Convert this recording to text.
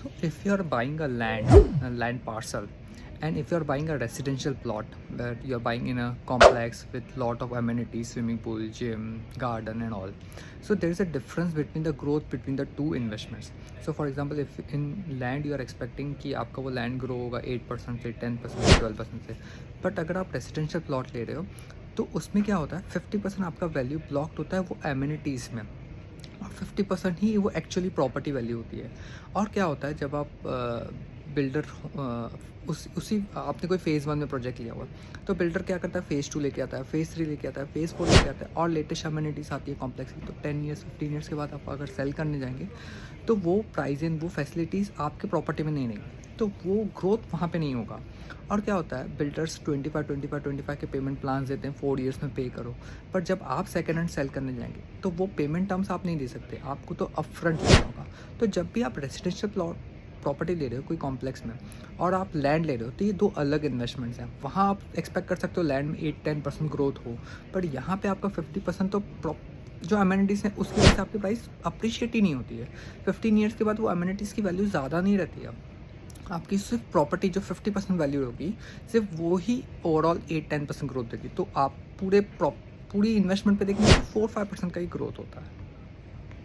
So if you are buying a land parcel, and if you are buying a residential plot where you are buying in a complex with lot of amenities, swimming pool, gym, garden and all, so there is a difference between the growth between the two investments. So for example, if in land you are expecting कि आपका वो land grow होगा 8% से 10% से 12% से, but अगर आप residential plot ले रहे हो तो उसमें क्या होता है, 50% आपका वैल्यू ब्लॉक्ड होता है वो एमिनिटीज़ में, और 50% ही वो एक्चुअली प्रॉपर्टी वैल्यू होती है। और क्या होता है जब आप बिल्डर उसी आपने कोई फ़ेज़ 1 में प्रोजेक्ट लिया हुआ, तो बिल्डर क्या करता है, फ़ेज़ 2 लेके आता है, फ़ेज़ 3 लेके आता है, फ़ेज़ 4 लेके आता है, और लेटेस्ट अमेनिटीज़ आती है कॉम्प्लेक्स की। तो 10 ईयर्स 15 ईयर्स के बाद आप अगर सेल करने जाएंगे तो वो प्राइजें वो फैसिलिटीज़ आपके प्रॉपर्टी में नहीं रहेंगी, तो वो ग्रोथ वहाँ पे नहीं होगा। और क्या होता है, बिल्डर्स 25 के पेमेंट प्लान्स देते हैं, 4 ईयर्स में पे करो। पर जब आप सेकंड हैंड सेल करने जाएंगे तो वो पेमेंट टर्म्स आप नहीं दे सकते, आपको तो अपफ्रंट देना होगा। तो जब भी आप रेजिडेंशियल प्लॉट प्रॉपर्टी ले रहे हो कोई कॉम्प्लेक्स में और आप लैंड ले रहे हो, तो ये दो अलग इन्वेस्टमेंट्स हैं। वहाँ आप एक्सपेक्ट कर सकते हो लैंड में 8-10% ग्रोथ हो, पर यहाँ पे आपका 50% तो जो अमेनिटीज़ हैं उसकी वजह से आपकी प्राइस अप्रिशिएट ही नहीं होती है। 15 ईयर्स के बाद वो अमेनिटीज़ की वैल्यू ज़्यादा नहीं रहती है। आपकी सिर्फ प्रॉपर्टी जो 50% वैल्यू होगी, सिर्फ वो ही ओवरऑल 8-10% ग्रोथ देगी। तो आप पूरी इन्वेस्टमेंट पे देखेंगे तो 4-5% का ही ग्रोथ होता है।